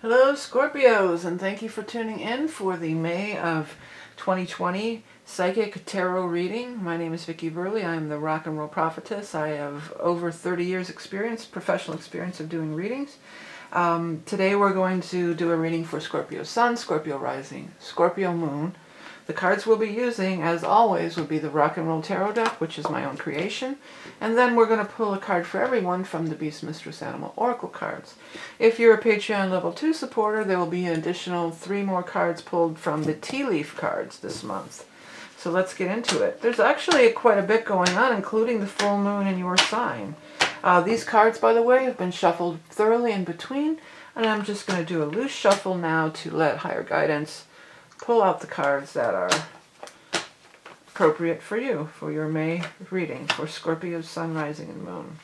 Hello Scorpios, and thank you for tuning in for the May of 2020 Psychic Tarot reading. My name is Vickieverlie. I am the rock and roll prophetess. I have over 30 years experience, professional experience of doing readings. Today we're going to do a reading for Scorpio Sun, Scorpio Rising, Scorpio Moon. The cards we'll be using, as always, would be the Rock and Roll Tarot deck, which is my own creation. And then we're going to pull a card for everyone from the Beast Mistress Animal Oracle cards. If you're a Patreon Level 2 supporter, there will be an additional 3 more cards pulled from the Tea Leaf cards this month. So let's get into it. There's actually quite a bit going on, including the full moon in your sign. These cards, by the way, have been shuffled thoroughly in between. And I'm just going to do a loose shuffle now to let higher guidance pull out the cards that are appropriate for you, for your May reading, for Scorpio, Sun, Rising, and Moon.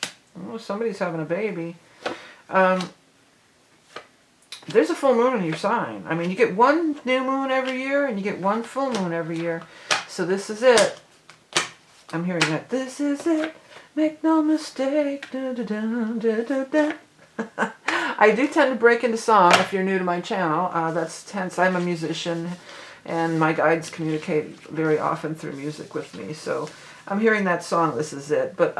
Oh, somebody's having a baby. There's a full moon in your sign. I mean, you get one new moon every year, and you get one full moon every year. So this is it. I'm hearing that. This is it. Make no mistake. Da, da, da, da, da, da. I do tend to break into song if you're new to my channel. That's hence I'm a musician and my guides communicate very often through music with me. So I'm hearing that song, This Is It. But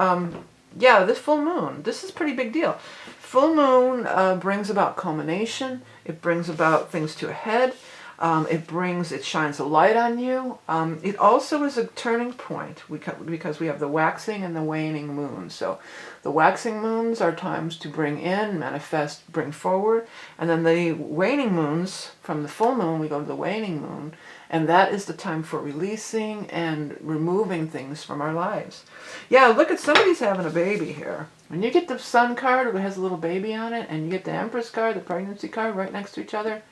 yeah, this full moon, this is a pretty big deal. Full moon brings about culmination. It brings about things to a head. It shines a light on you. It also is a turning point because we have the waxing and the waning moon. So the waxing moons are times to bring in, manifest, bring forward. And then the waning moons, from the full moon, we go to the waning moon. And that is the time for releasing and removing things from our lives. Yeah, look at somebody's having a baby here. When you get the Sun card, it has a little baby on it, and you get the Empress card, the pregnancy card, right next to each other.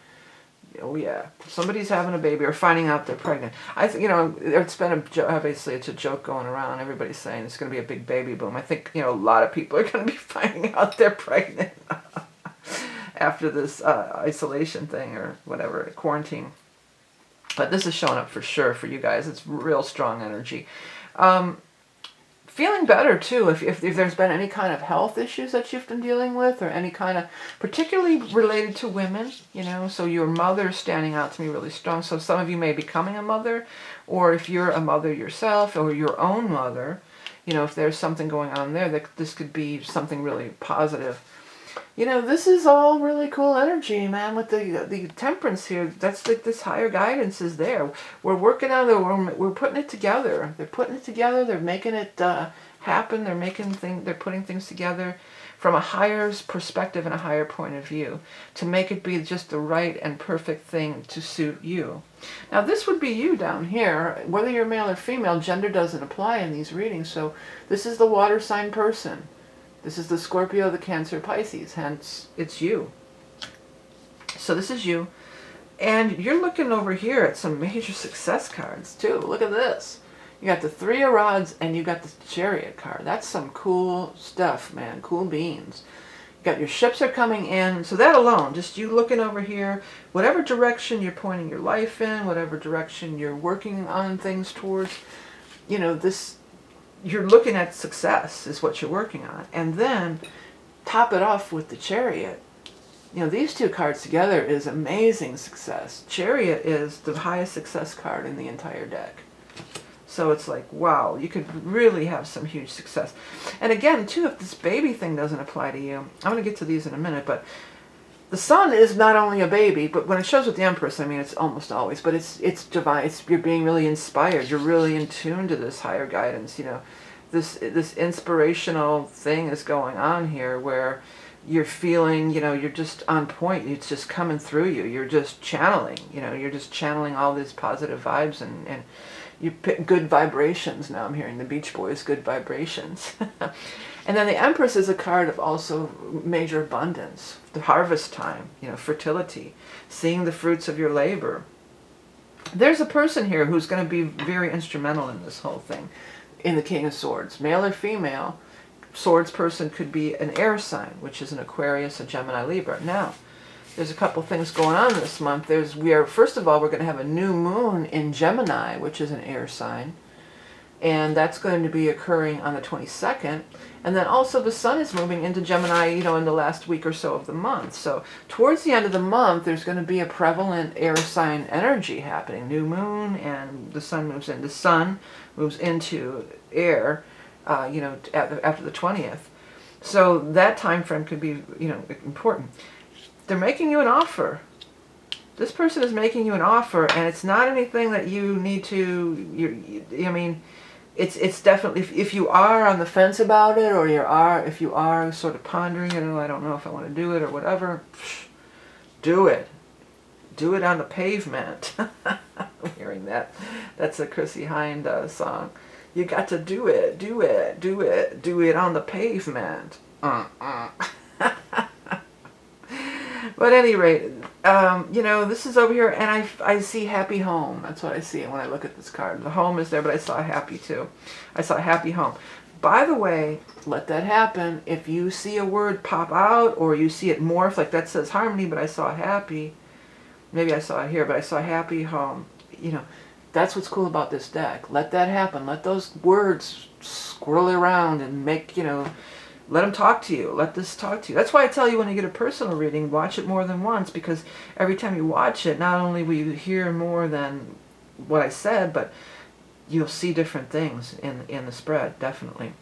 Oh yeah, somebody's having a baby or finding out they're pregnant. It's been obviously it's a joke going around. Everybody's saying it's going to be a big baby boom. I think, a lot of people are going to be finding out they're pregnant after this isolation thing or whatever, quarantine. But this is showing up for sure for you guys. It's real strong energy. Feeling better too, if there's been any kind of health issues that you've been dealing with, or any kind of, particularly related to women, so your mother's standing out to me really strong. So some of you may be becoming a mother, or if you're a mother yourself, or your own mother, if there's something going on there, that this could be something really positive. This is all really cool energy, man, with the temperance here. That's like this higher guidance is there. We're working on it. We're putting it together. They're putting it together. They're making it happen. They're putting things together from a higher perspective and a higher point of view to make it be just the right and perfect thing to suit you. Now, this would be you down here. Whether you're male or female, gender doesn't apply in these readings. So this is the water sign person. This is the Scorpio, the Cancer, Pisces, hence it's you. So this is you. And you're looking over here at some major success cards too. Look at this. You got the 3 of Rods and you got the Chariot card. That's some cool stuff, man. Cool beans. You got your ships are coming in. So that alone, just you looking over here, whatever direction you're pointing your life in, whatever direction you're working on things towards, you're looking at success is what you're working on. And then top it off with the Chariot. These 2 cards together is amazing success. Chariot is the highest success card in the entire deck. So it's like, wow, you could really have some huge success. And again, too, if this baby thing doesn't apply to you, I'm going to get to these in a minute, but the Sun is not only a baby, but when it shows with the Empress, I mean, it's almost always, but it's divine. You're being really inspired. You're really in tune to this higher guidance. This inspirational thing is going on here where you're feeling, you're just on point. It's just coming through you. You're just channeling, you're just channeling all these positive vibes and you pick good vibrations. Now I'm hearing the Beach Boys, good vibrations. And then the Empress is a card of also major abundance, the harvest time, fertility, seeing the fruits of your labor. There's a person here who's going to be very instrumental in this whole thing, in the King of Swords. Male or female, Swords person could be an air sign, which is an Aquarius, a Gemini, Libra. Now, there's a couple things going on this month. First of all, we're going to have a new moon in Gemini, which is an air sign. and that's going to be occurring on the 22nd. And then also the sun is moving into Gemini, you know, in the last week or so of the month. So towards the end of the month, there's going to be a prevalent air sign energy happening. New moon, and the sun moves into air, you know, after the 20th. So that time frame could be, you know, important. They're making you an offer. This person is making you an offer, and it's not anything that you need to, I mean, it's definitely, if you are on the fence about it, or if you are sort of pondering it, oh, I don't know if I want to do it or whatever, do it. Do it on the pavement. I'm hearing that. That's a Chrissy Hind song. You got to do it, do it, do it, do it on the pavement. But at any rate, you know, this is over here, and I see happy home. That's what I see when I look at this card. The home is there, but I saw happy too. I saw happy home. By the way, let that happen. If you see a word pop out, or you see it morph, like that says harmony, but I saw happy. Maybe I saw it here, but I saw happy home. You know, that's what's cool about this deck. Let that happen. Let those words swirl around and make, you know, let them talk to you. Let this talk to you. That's why I tell you, when you get a personal reading, watch it more than once, because every time you watch it, not only will you hear more than what I said, but you'll see different things in the spread, definitely.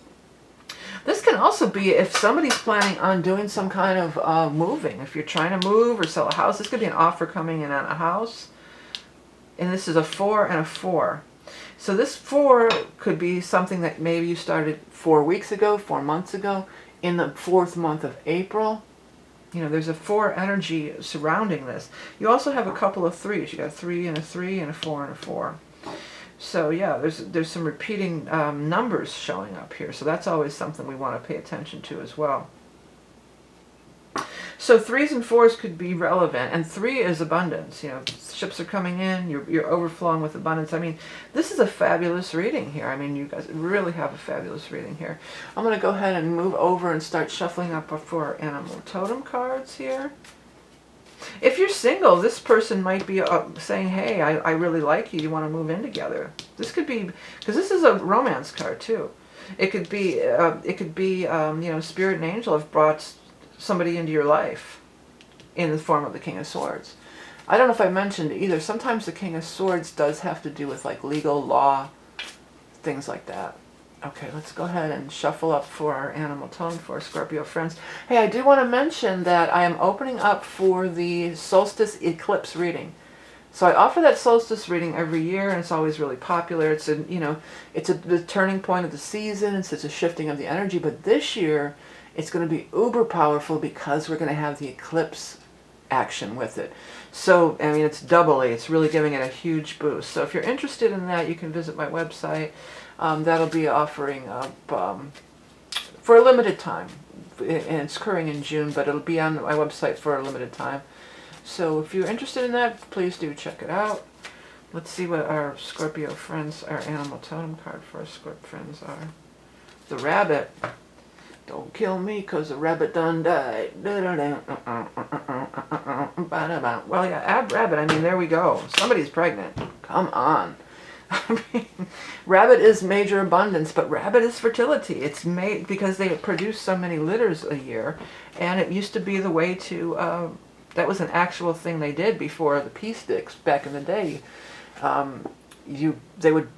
This can also be if somebody's planning on doing some kind of moving. If you're trying to move or sell a house, this could be an offer coming in on a house. And this is a 4 and a 4. So this 4 could be something that maybe you started 4 weeks ago, 4 months ago, in the 4th month of April. You know, there's a 4 energy surrounding this. You also have a couple of 3s. You got a 3 and a 3 and a 4 and a 4. So yeah, there's some repeating numbers showing up here. So that's always something we want to pay attention to as well. So 3s and 4s could be relevant, and 3 is abundance. You know, ships are coming in, you're overflowing with abundance. I mean, this is a fabulous reading here. I mean, you guys really have a fabulous reading here. I'm going to go ahead and move over and start shuffling up for animal totem cards here. If you're single, this person might be saying, hey, I really like you. You want to move in together. This could be, because this is a romance card too. It could be, you know, Spirit and Angel have brought somebody into your life in the form of the King of Swords. I don't know if I mentioned either. Sometimes the King of Swords does have to do with like legal law, things like that. Okay, let's go ahead and shuffle up for our animal tone for our Scorpio friends. Hey, I do want to mention that I am opening up for the solstice eclipse reading. So I offer that solstice reading every year, and it's always really popular. It's a, you know, it's the turning point of the season. It's a shifting of the energy. But this year, it's going to be uber powerful because we're going to have the eclipse action with it. So, I mean, it's doubly. It's really giving it a huge boost. So if you're interested in that, you can visit my website. That'll be offering up for a limited time. And it's occurring in June, but it'll be on my website for a limited time. So if you're interested in that, please do check it out. Let's see what our Scorpio friends, our animal totem card for our Scorpio friends are. The rabbit. Don't kill me, 'cause the rabbit done died. Well, yeah, rabbit, I mean, there we go. Somebody's pregnant. Come on. I mean, rabbit is major abundance, but rabbit is fertility. It's made because they produce so many litters a year, and it used to be the way to, that was an actual thing they did before the pea sticks back in the day. They would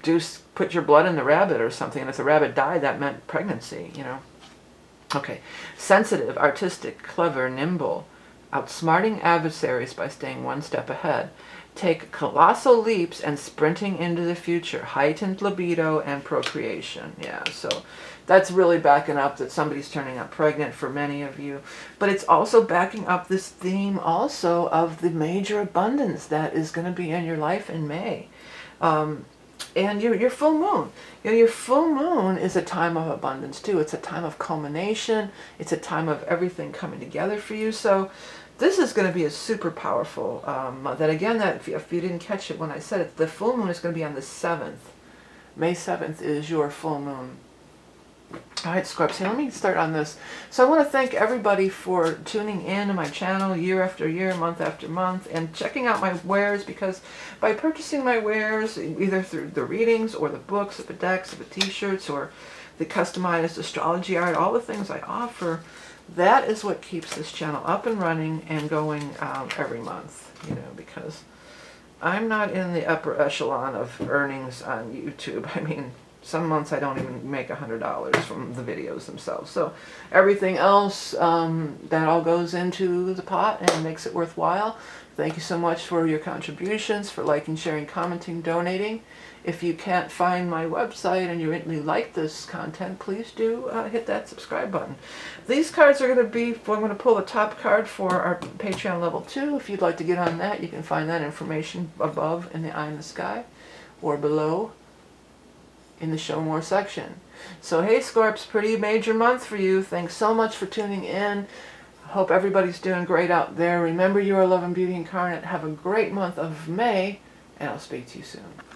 put your blood in the rabbit or something, and if the rabbit died, that meant pregnancy, you know. Okay, sensitive, artistic, clever, nimble, outsmarting adversaries by staying one step ahead. Take colossal leaps and sprinting into the future. Heightened libido and procreation. Yeah, so that's really backing up that somebody's turning up pregnant for many of you. But it's also backing up this theme also of the major abundance that is going to be in your life in May. And your full moon. You know, your full moon is a time of abundance too. It's a time of culmination. It's a time of everything coming together for you. So this is going to be a super powerful month. And again, that if you didn't catch it when I said it, the full moon is going to be on the 7th. May 7th is your full moon. All right, Scorps, let me start on this. So I want to thank everybody for tuning in to my channel year after year, month after month, and checking out my wares, because by purchasing my wares, either through the readings or the books, or the decks, or the t-shirts, or the customized astrology art, all the things I offer, that is what keeps this channel up and running and going every month, you know, because I'm not in the upper echelon of earnings on YouTube. I mean, some months I don't even make $100 from the videos themselves. So everything else, that all goes into the pot and makes it worthwhile. Thank you so much for your contributions, for liking, sharing, commenting, donating. If you can't find my website and you really like this content, please do hit that subscribe button. These cards are going to be, I'm going to pull the top card for our Patreon level 2. If you'd like to get on that, you can find that information above in the eye in the sky, or below in the show more section. So hey Scorps, pretty major month for you. Thanks so much for tuning in. Hope everybody's doing great out there. Remember, you are love and beauty incarnate. Have a great month of May, and I'll speak to you soon.